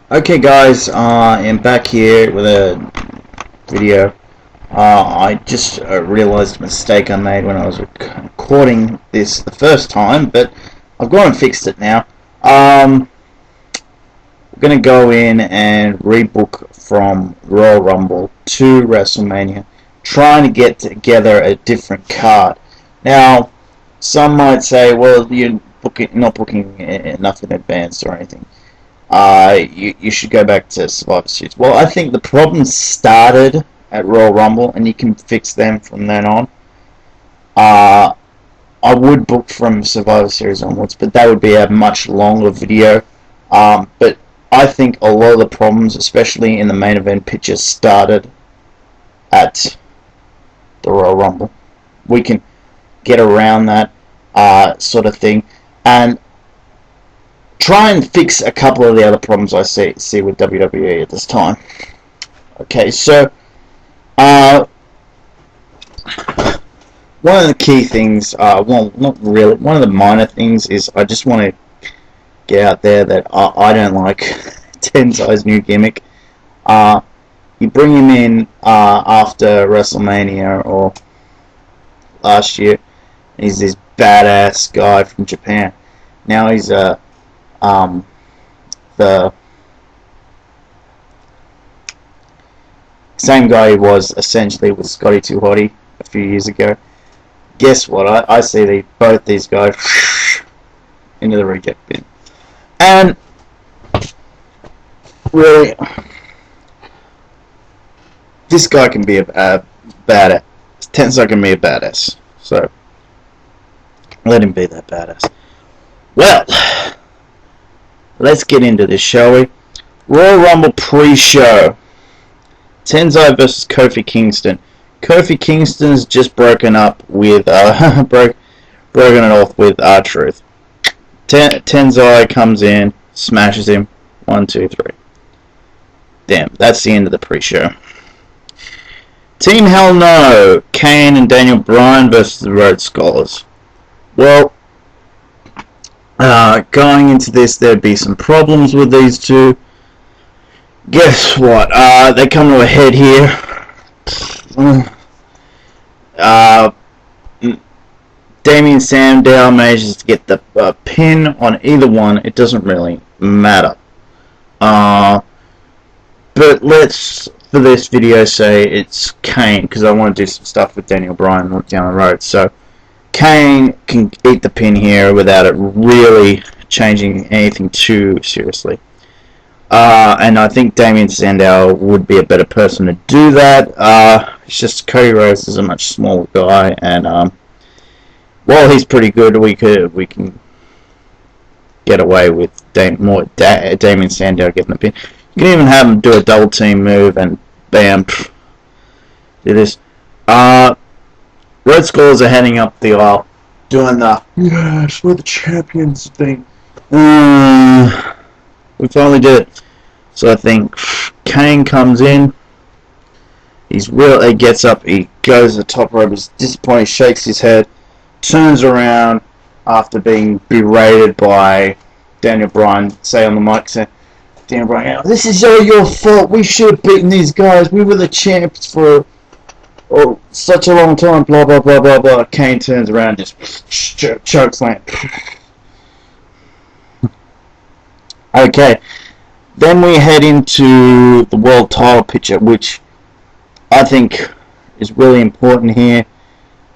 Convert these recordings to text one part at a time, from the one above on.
Okay guys, I'm back here with a video. I just realized a mistake I made when I was recording this the first time, but I've gone and fixed it now. We're going to go in and rebook from Royal Rumble to WrestleMania, trying to get together a different card. Now, some might say, well, you're not booking enough in advance or anything. You should go back to Survivor Series. Well, I think the problems started at Royal Rumble, and you can fix them from then on. I would book from Survivor Series onwards, but that would be a much longer video. But I think a lot of the problems, especially in the main event picture, started at the Royal Rumble. We can get around that sort of thing, and try and fix a couple of the other problems I see with WWE at this time. Okay, so one of the key things, well, not really, one of the minor things is I just want to get out there that I don't like Tensai's new gimmick. You bring him in after WrestleMania or last year. He's this badass guy from Japan. Now he's the same guy he was essentially with Scotty 2 Hotty a few years ago. Guess what? I see both these guys into the reject bin. And really, this guy can be a badass. Tensai can be a badass. So let him be that badass. Well, let's get into this, shall we? Royal Rumble pre-show. Tensai versus Kofi Kingston. Kofi Kingston's just broken up with broken it off with R-Truth. Tensai comes in, smashes him. 1, 2, 3. Damn, that's the end of the pre-show. Team Hell No. Kane and Daniel Bryan versus the Rhodes Scholars. Well, going into this, there'd be some problems with these two. Guess what? They come to a head here. Damien Sandow manages to get the pin on either one. It doesn't really matter. But let's, for this video, say it's Kane, because I want to do some stuff with Daniel Bryan down the road. So Kane can eat the pin here without it really changing anything too seriously. And I think Damien Sandow would be a better person to do that. It's just Cody Rhodes is a much smaller guy, and while he's pretty good, we can get away with Damien Sandow getting the pin. You can even have him do a double team move and bam, do this. Red Scholars are heading up the aisle, doing the yes, we're the champions thing. We finally did it. So I think Kane comes in. He gets up. He goes to the top rope. He's disappointed. Shakes his head. Turns around after being berated by Daniel Bryan. Say on the mic, say, Daniel Bryan, this is all your fault. We should have beaten these guys. We were the champs for such a long time. Blah blah blah blah blah. Kane turns around, just chokeslam. Okay. Then we head into the world title picture, which I think is really important here.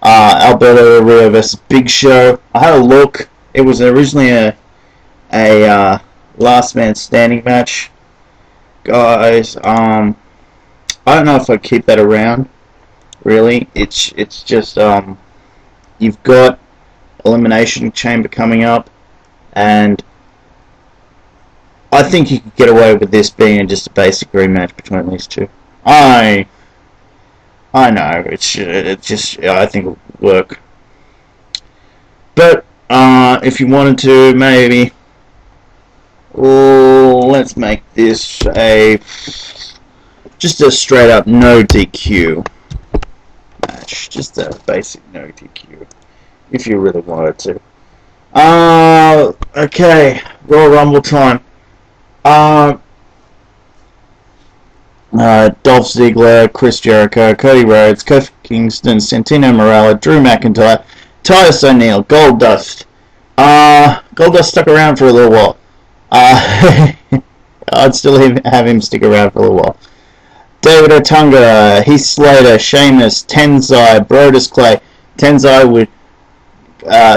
Alberta Rio versus Big Show. I had a look. It was originally a last man standing match. Guys, I don't know if I'd keep that around. Really, it's just you've got Elimination Chamber coming up, and I think you could get away with this being just a basic rematch between these two. I know it just I think it would work. But if you wanted to, maybe let's make this just a straight up no DQ match, just a basic no DQ, if you really wanted to. Okay, Royal Rumble time. Dolph Ziggler, Chris Jericho, Cody Rhodes, Kofi Kingston, Santino Marella, Drew McIntyre, Titus O'Neil, Goldust. Goldust stuck around for a little while. I'd still have him stick around for a little while. David Otunga, Heath Slater, Sheamus, Tensai, Brodus Clay. Tensai would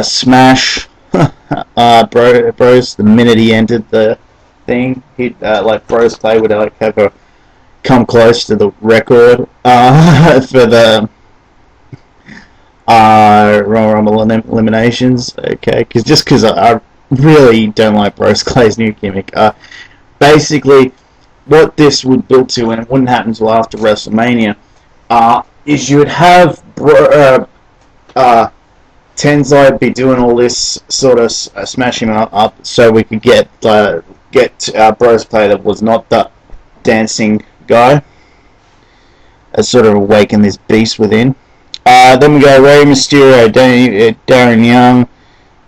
smash Brodus the minute he entered the thing. He'd Brodus Clay would have a come close to the record for the Royal Rumble eliminations. Okay, because I really don't like Brodus Clay's new gimmick. Basically, what this would build to, and it wouldn't happen until after WrestleMania, is you would have Tensai be doing all this sort of smashing up, so we could get Brodus Clay that was not the dancing guy, as sort of awaken this beast within. Then we go Rey Mysterio, Darren Young,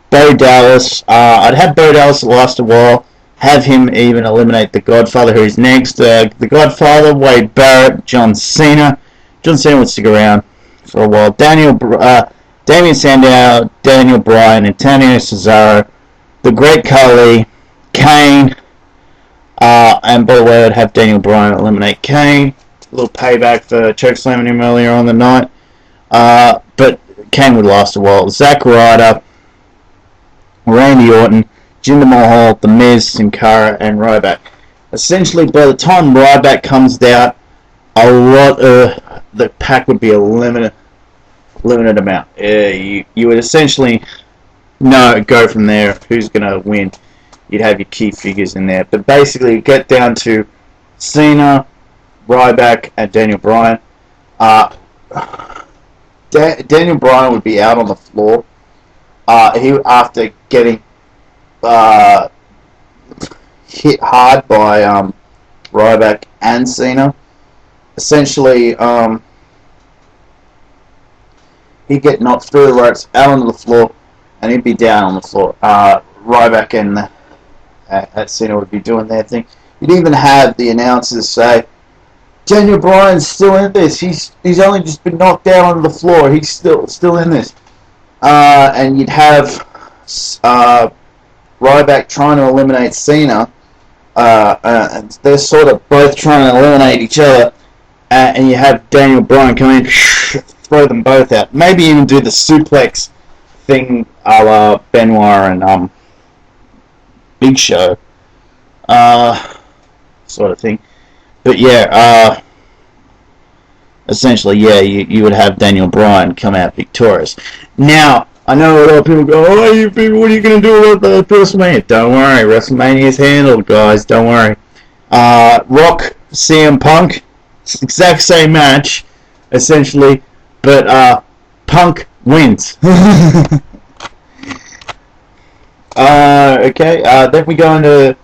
Bo Dallas. I'd have Bo Dallas last a while. Have him even eliminate the Godfather, who's next. The Godfather, Wade Barrett, John Cena. John Cena would stick around for a while. Damien Sandow, Daniel Bryan, Antonio Cesaro, the Great Khali, Kane, and by the way, I'd have Daniel Bryan eliminate Kane. A little payback for chokeslamming him earlier on the night. But Kane would last a while. Zack Ryder, Randy Orton, Jinder Mahal, The Miz, Sin Cara, and Ryback. Essentially, by the time Ryback comes out, a lot of the pack would be a limited amount. You would essentially go from there who's going to win. You'd have your key figures in there. But basically, get down to Cena, Ryback, and Daniel Bryan. Daniel Bryan would be out on the floor. After getting hit hard by Ryback and Cena. Essentially, he'd get knocked through the ropes, out onto the floor, and he'd be down on the floor. Ryback and Cena would be doing their thing. You'd even have the announcers say, Daniel Bryan's still in this. He's only just been knocked down onto the floor. He's still in this. And you'd have Ryback trying to eliminate Cena. And they're sort of both trying to eliminate each other. And you have Daniel Bryan come in, throw them both out. Maybe even do the suplex thing a la Benoit and Big Show. Sort of thing. But yeah, essentially, yeah, you would have Daniel Bryan come out victorious. Now, I know a lot of people go, oh, you people, what are you going to do about the WrestleMania? Don't worry, WrestleMania is handled, guys, don't worry. Rock, CM Punk, exact same match, essentially, but Punk wins. Okay, then we go into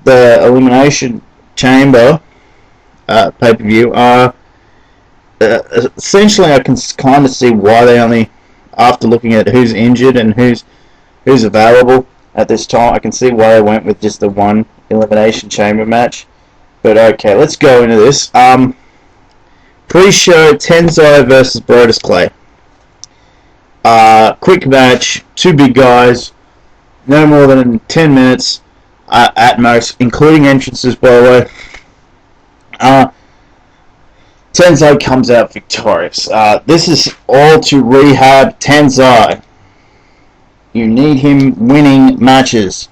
the Elimination Chamber pay-per-view. Essentially, I can kind of see why they only, after looking at who's injured and who's available at this time, I can see why they went with just the one Elimination Chamber match. But okay, let's go into this. Pre-show, Tensai versus Brodus Clay. Quick match, two big guys, no more than 10 minutes at most, including entrances, by the way. Tensai comes out victorious. This is all to rehab Tensai. You need him winning matches.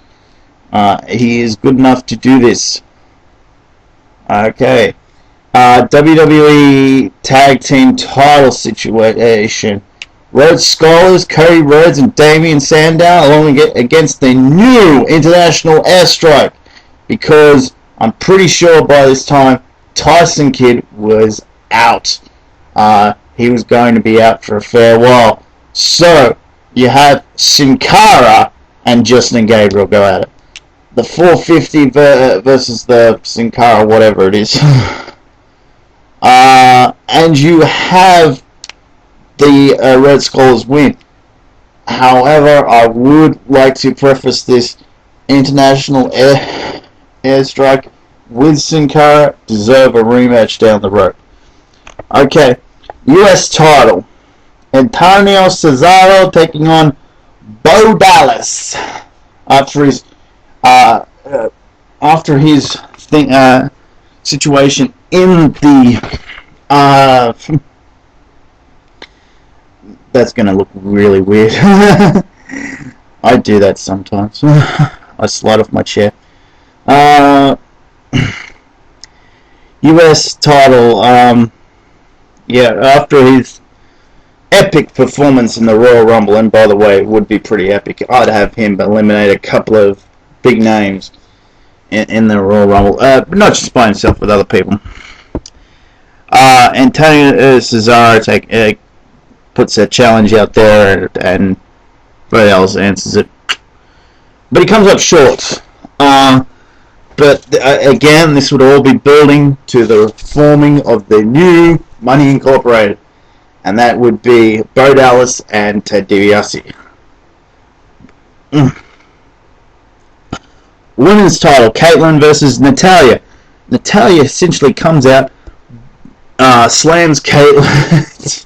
He is good enough to do this. Okay. WWE Tag Team Title situation. Rhodes Scholars, Cody Rhodes, and Damien Sandow along against the new International Airstrike. Because I'm pretty sure by this time Tyson Kidd was out. He was going to be out for a fair while. So, you have Sin Cara and Justin Gabriel go at it. The 450 versus the Sin Cara, whatever it is. And you have the Red Scholars win. However, I would like to preface this International Airstrike with Sin Cara deserve a rematch down the road. Okay, US title. Antonio Cesaro taking on Bo Dallas after his situation in the that's gonna look really weird. I do that sometimes. I slide off my chair. US title. After his epic performance in the Royal Rumble, and by the way, it would be pretty epic. I'd have him eliminate a couple of big names in the Royal Rumble, but not just by himself, with other people. Antonio Cesaro puts a challenge out there, and Rhodes answers it, but he comes up short. But again, this would all be building to the forming of the new Money Incorporated, and that would be Bo Dallas and Ted DiBiase. Women's title, Caitlyn versus Natalya. Natalya essentially comes out, slams Caitlyn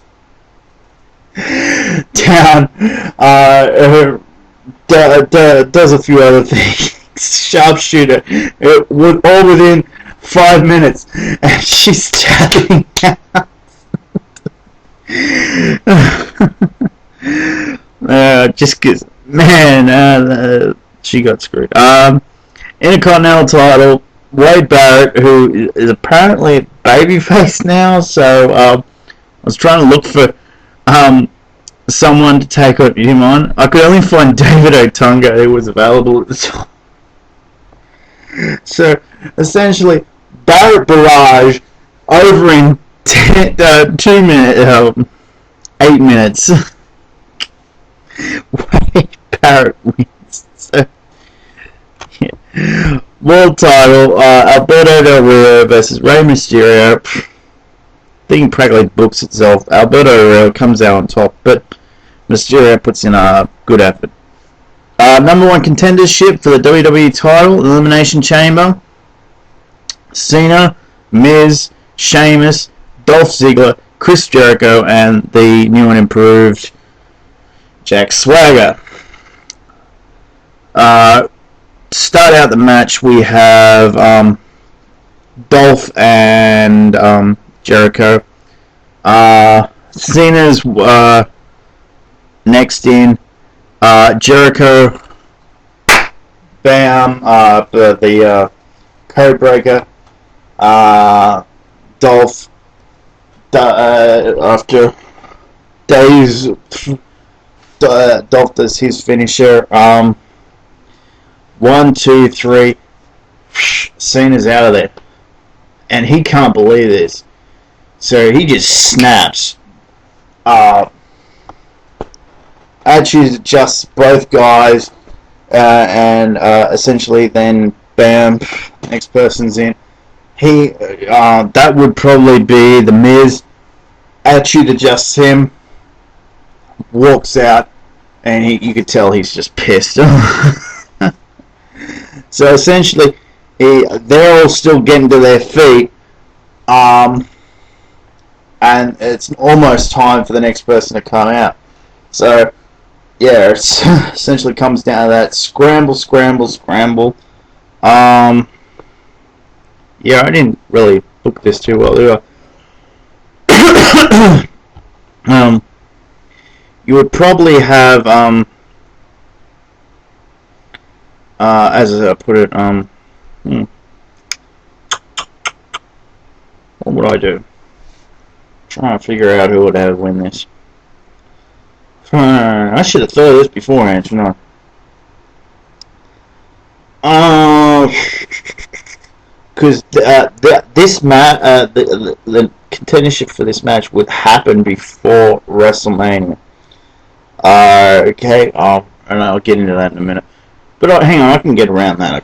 down, does a few other things. Sharpshooter, all within 5 minutes, and she's tapping out. Just cause, man, she got screwed. Intercontinental title, Wade Barrett, who is apparently a babyface now, so I was trying to look for someone to take him on. I could only find David Otunga, who was available at the time. So essentially, Barrett barrage over in 8 minutes. Wade Barrett wins. So, yeah. World title, Alberto Del Rio versus Rey Mysterio. Thing practically books itself. Alberto Del Rio comes out on top, but Mysterio puts in a good effort. Number 1 contendership for the WWE title, Elimination Chamber. Cena, Miz, Sheamus, Dolph Ziggler, Chris Jericho, and the new and improved Jack Swagger. To start out the match, we have Dolph and Jericho. Cena's next in. Jericho, bam, the code breaker. Dolph, after days, Dolph does his finisher. 1, 2, 3. Cena's out of there, and he can't believe this. So he just snaps. Actually adjusts both guys, and essentially then bam, next person's in. That would probably be the Miz. Attitude adjusts him, walks out, and you could tell he's just pissed. So essentially, they're all still getting to their feet, and it's almost time for the next person to come out. So yeah, it essentially comes down to that scramble. Yeah, I didn't really book this too well. You would probably have as I put it, what would I do? Trying to figure out who would have win this. I should have thought of this beforehand, shouldn't I? Because this match, the contendership for this match would happen before WrestleMania. Okay, and I'll get into that in a minute. But hang on, I can get around that.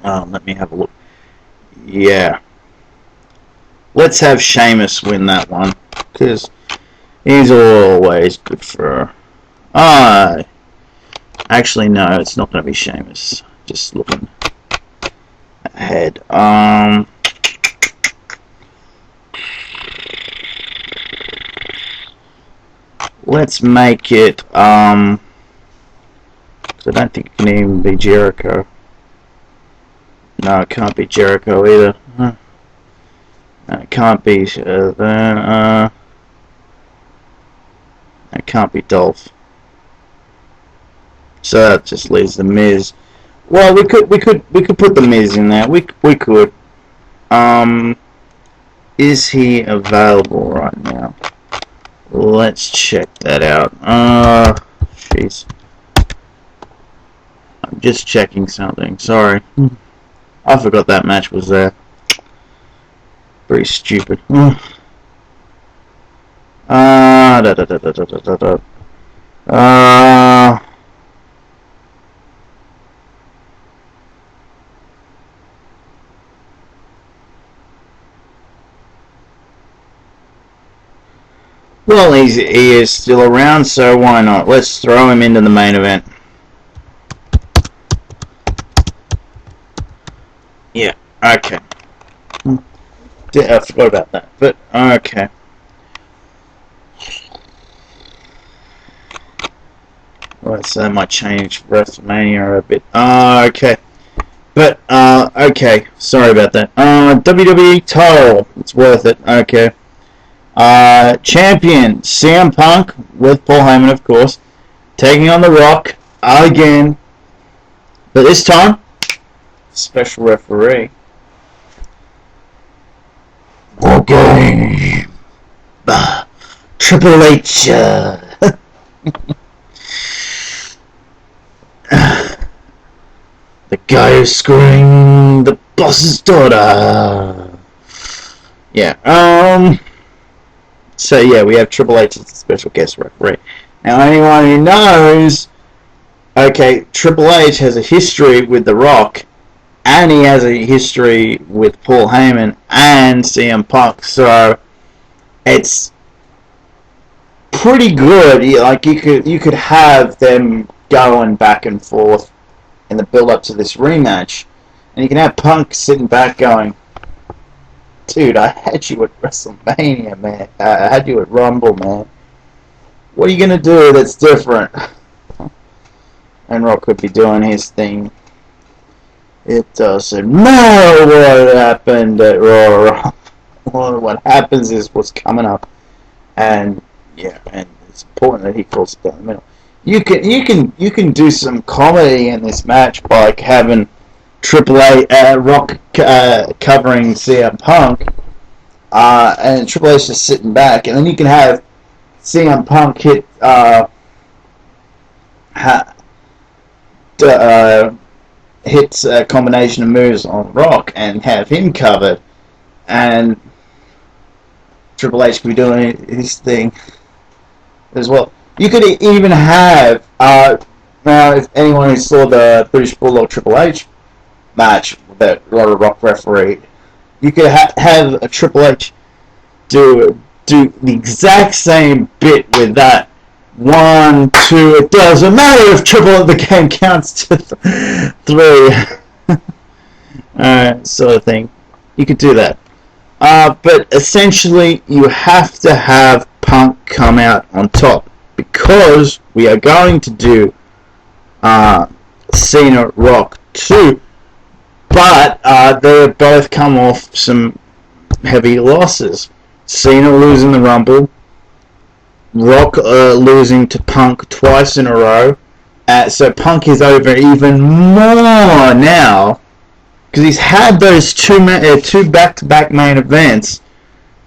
Let me have a look. Yeah. Let's have Sheamus win that one, because he's always good for her. Actually, no, it's not going to be Sheamus. Just looking. Let's make it, 'cause I don't think it can even be Jericho. No, it can't be Jericho either. No, it can't be, it can't be Dolph. So that just leaves the Miz. Well, we could put the Miz in there. We could. Is he available right now? Let's check that out. Jeez. I'm just checking something. Sorry. I forgot that match was there. Pretty stupid. Well, he is still around, so why not? Let's throw him into the main event. Yeah, okay. I forgot about that, but okay. Right, so that might change WrestleMania a bit. Okay. But, okay, sorry about that. WWE Title, it's worth it, okay. Champion, CM Punk, with Paul Heyman, of course, taking on The Rock, again, but this time, special referee. Okay. Triple H, the guy who's screwing the boss's daughter. Yeah, so yeah, we have Triple H as a special guest referee. Now, anyone who knows, okay, Triple H has a history with The Rock, and he has a history with Paul Heyman and CM Punk, so it's pretty good. Like, you could have them going back and forth in the build up to this rematch, and you can have Punk sitting back going, dude, I had you at WrestleMania, man. I had you at Rumble, man. What are you gonna do that's different? And Rock could be doing his thing. It doesn't matter what happened at Raw. What happens is what's coming up, and yeah, and it's important that he calls it down the middle. You can do some comedy in this match by like having Triple H, Rock covering CM Punk, and Triple H just sitting back, and then you can have CM Punk hit hits a combination of moves on Rock and have him covered, and Triple H could be doing his thing as well. You could even have now, if anyone who saw the British Bulldog Triple H match that Rock refereed, you could have a Triple H do the exact same bit with that. 1, 2, it doesn't matter if the game counts to 3. Sort of thing. You could do that. But essentially, you have to have Punk come out on top, because we are going to do Cena Rock 2. But they both come off some heavy losses. Cena losing the Rumble, Rock losing to Punk twice in a row. So Punk is over even more now, because he's had those two back-to-back main events,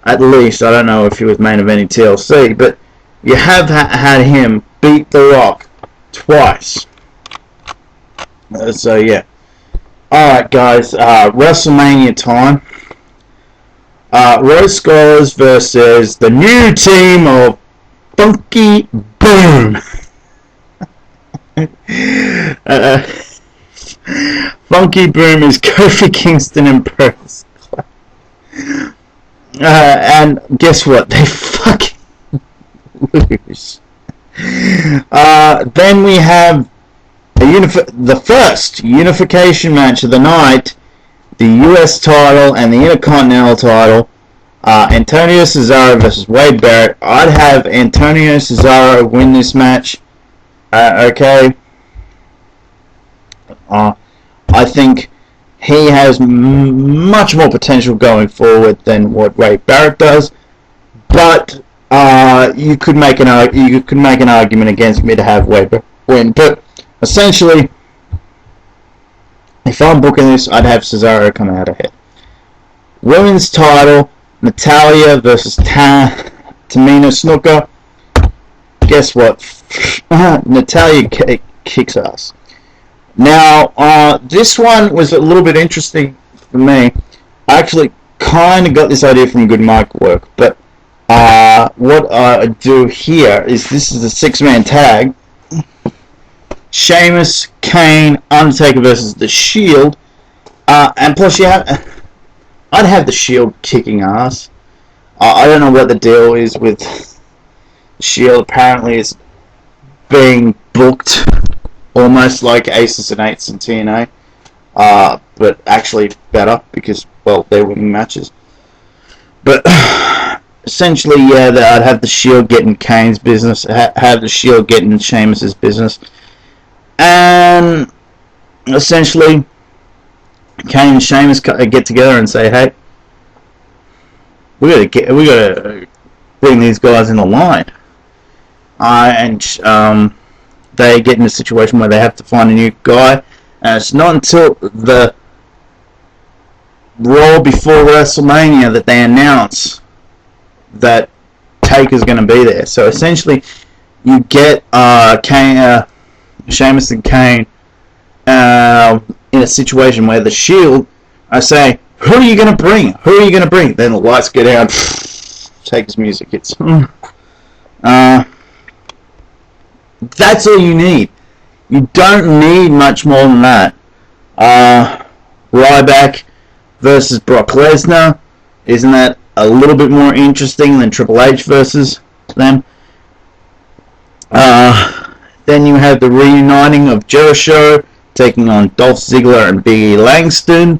at least. I don't know if he was main eventing TLC, but you have had him beat The Rock twice. So yeah. Alright guys, WrestleMania time. Rhodes Scholars versus the new team of Funky Boom. Funky Boom is Kofi, Kingston, and Brodus. And guess what? They fucking lose. Then we have the first unification match of the night. the US title and the Intercontinental title. Antonio Cesaro versus Wade Barrett. I'd have Antonio Cesaro win this match. Okay. I think he has much more potential going forward than what Wade Barrett does. But you could make an argument against me to have Wade Barrett win. But essentially, if I'm booking this, I'd have Cesaro come out ahead. Women's title, Natalya versus Tamina Snuka. Guess what? Natalya kicks ass. Now, this one was a little bit interesting for me. I actually kind of got this idea from good mic work, but what I do here is this is a 6-man tag. Sheamus, Kane, Undertaker versus The Shield, and plus I'd have The Shield kicking ass. I don't know what the deal is with The Shield. Apparently it's being booked almost like Aces and Eights and TNA, but actually better because, well, they're winning matches. But essentially, yeah, I'd have The Shield getting Kane's business, have The Shield getting Sheamus's business. And essentially, Kane and Sheamus get together and say, "Hey, we gotta bring these guys in the line." And they get in a situation where they have to find a new guy, and it's not until the Raw before WrestleMania that they announce that Taker's going to be there. So essentially, you get Sheamus and Kane in a situation where the Shield are saying, "Who are you going to bring? Who are you going to bring?" Then the lights go down. Taker's music hits. That's all you need. You don't need much more than that. Ryback versus Brock Lesnar. Isn't that a little bit more interesting than Triple H versus them? Then you have the reuniting of Jericho taking on Dolph Ziggler and Big E Langston.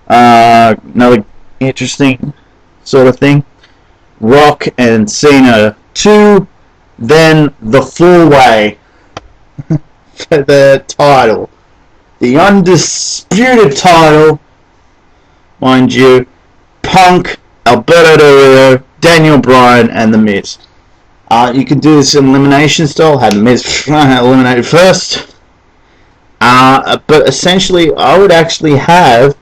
Another interesting sort of thing. Rock and Cena 2. Then the 4-way for the title. The undisputed title, mind you. Punk, Alberta Del Rio, Daniel Bryan, and The Miz. You can do this in elimination style. Have The Miz eliminated first. But essentially, I would actually have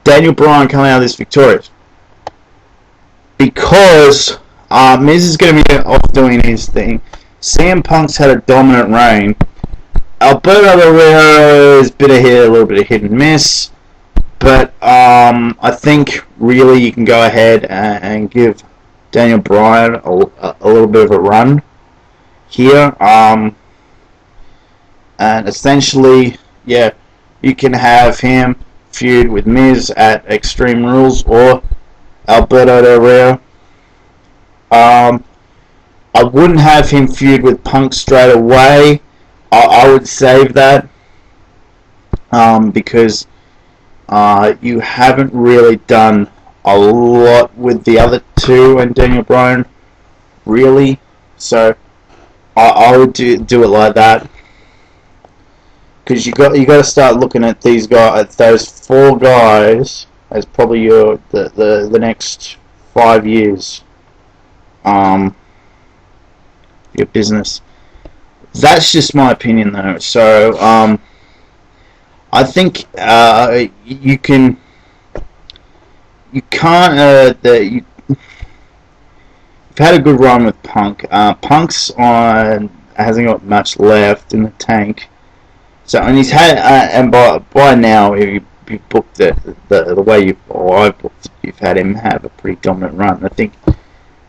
Daniel Bryan come out of this victorious. Because Miz is going to be off doing his thing. CM Punk's had a dominant reign. Alberta Del Rio is a little bit of hit and miss. But I think really you can go ahead and give Daniel Bryan a little bit of a run here. And essentially, yeah, you can have him feud with Miz at Extreme Rules or Alberta Del Rio. I wouldn't have him feud with Punk straight away. I would save that because you haven't really done a lot with the other two and Daniel Bryan, really. So I would do it like that, because you got to start looking at these guys, those 4 guys, as probably the next 5 years. Your business. That's just my opinion, though. So I think you've had a good run with Punk. Punk's hasn't got much left in the tank. So, and he's had, and by now, if you booked the way I booked it, you've had him have a pretty dominant run. I think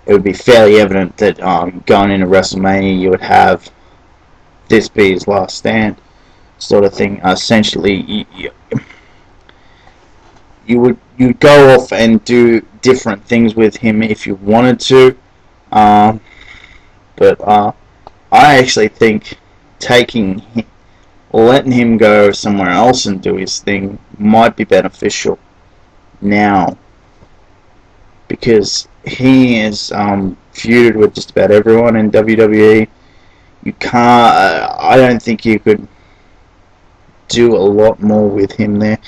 it would be fairly evident that going into WrestleMania, you would have this be his last stand, sort of thing. Essentially, you'd go off and do different things with him if you wanted to, but I actually think letting him go somewhere else and do his thing might be beneficial now, because he is feuded with just about everyone in WWE. You can't. I don't think you could do a lot more with him there.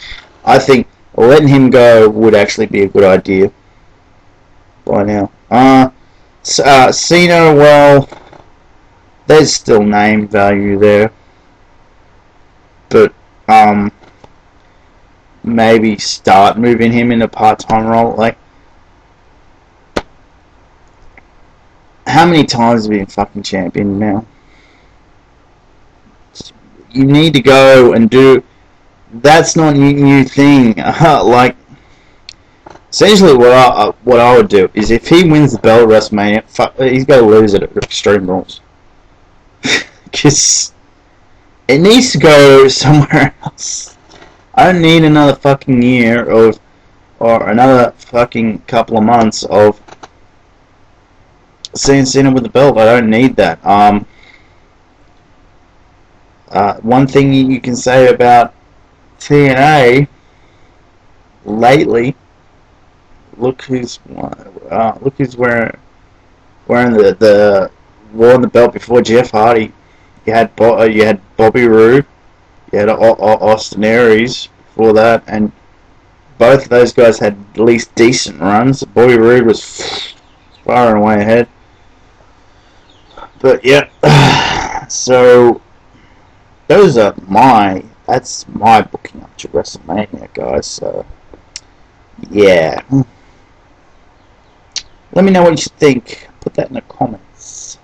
I think letting him go would actually be a good idea by now. Cena, well, there's still name value there, but maybe start moving him in a part-time role. Like, how many times have you been fucking champion now? You need to go and do. That's not a new thing. Like, essentially, what I would do is, if he wins the belt at WrestleMania, he's got to lose it at Extreme Rules, because it needs to go somewhere else. I don't need another fucking year or another fucking couple of months of seeing Cena with the belt. I don't need that. One thing you can say about TNA lately, look who's wearing the wore the belt before Jeff Hardy. You had Bobby Roode, you had Austin Aries before that, and both of those guys had at least decent runs. Bobby Roode was far and away ahead. But yeah, so that's my booking up to WrestleMania, guys. So yeah, let me know what you think. Put that in the comments.